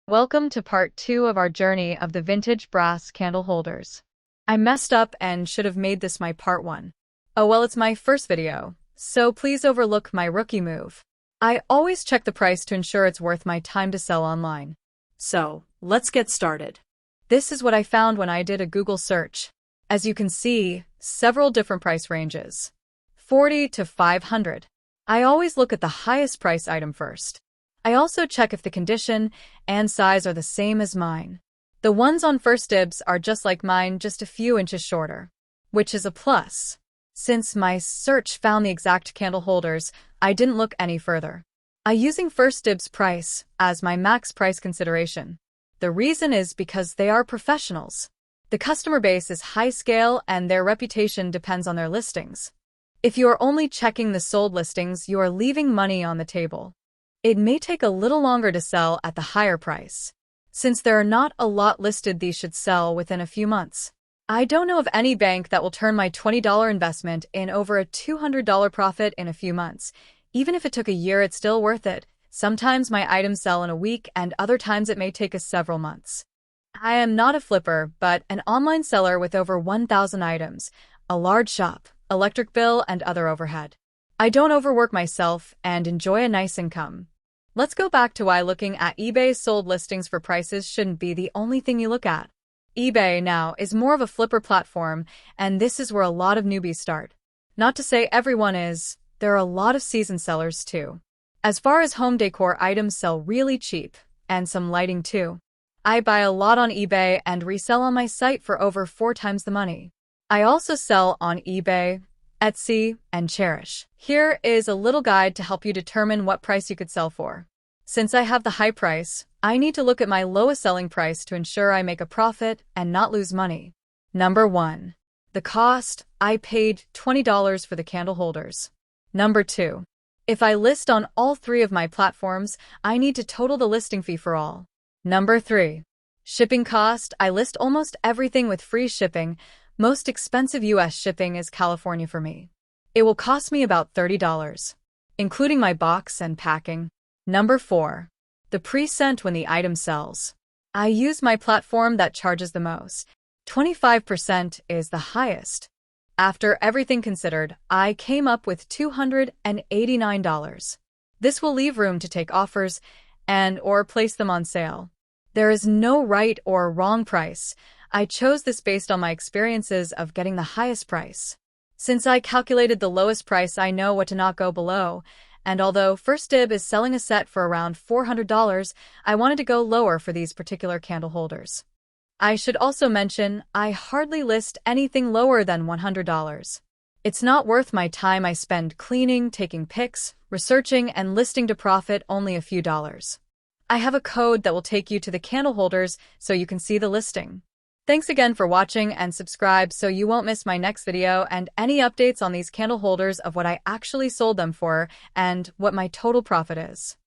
Welcome to part 2 of our journey of the vintage brass candle holders. I messed up and should have made this my part 1. Oh well, it's my first video, so please overlook my rookie move. I always check the price to ensure it's worth my time to sell online. So, let's get started. This is what I found when I did a Google search. As you can see, several different price ranges. 40 to 500. I always look at the highest price item first. I also check if the condition and size are the same as mine. The ones on First Dibs are just like mine, just a few inches shorter, which is a plus. Since my search found the exact candle holders, I didn't look any further. I'm using First Dibs price as my max price consideration. The reason is because they are professionals. The customer base is high scale and their reputation depends on their listings. If you are only checking the sold listings, you are leaving money on the table. It may take a little longer to sell at the higher price. Since there are not a lot listed, these should sell within a few months. I don't know of any bank that will turn my $20 investment in over a $200 profit in a few months. Even if it took a year, it's still worth it. Sometimes my items sell in a week and other times it may take us several months. I am not a flipper, but an online seller with over 1,000 items, a large shop, electric bill, and other overhead. I don't overwork myself and enjoy a nice income. Let's go back to why looking at eBay's sold listings for prices shouldn't be the only thing you look at. eBay now is more of a flipper platform, and this is where a lot of newbies start. Not to say everyone is, there are a lot of seasoned sellers too. As far as home decor items sell really cheap, and some lighting too. I buy a lot on eBay and resell on my site for over 4 times the money. I also sell on eBay, Etsy, and Cherish. Here is a little guide to help you determine what price you could sell for. Since I have the high price, I need to look at my lowest selling price to ensure I make a profit and not lose money. Number 1. The cost. I paid $20 for the candle holders. Number 2. If I list on all 3 of my platforms, I need to total the listing fee for all. Number 3. Shipping cost. I list almost everything with free shipping. Most expensive US shipping is California for me. It will cost me about $30, including my box and packing. Number 4. The pre-sent when the item sells. I use my platform that charges the most. 25% is the highest. After everything considered, I came up with $289. This will leave room to take offers and/or place them on sale. There is no right or wrong price. I chose this based on my experiences of getting the highest price. Since I calculated the lowest price, I know what to not go below, and although First Dib is selling a set for around $400, I wanted to go lower for these particular candle holders. I should also mention, I hardly list anything lower than $100. It's not worth my time I spend cleaning, taking pics, researching, and listing to profit only a few dollars. I have a code that will take you to the candle holders so you can see the listing. Thanks again for watching and subscribe so you won't miss my next video and any updates on these candle holders of what I actually sold them for and what my total profit is.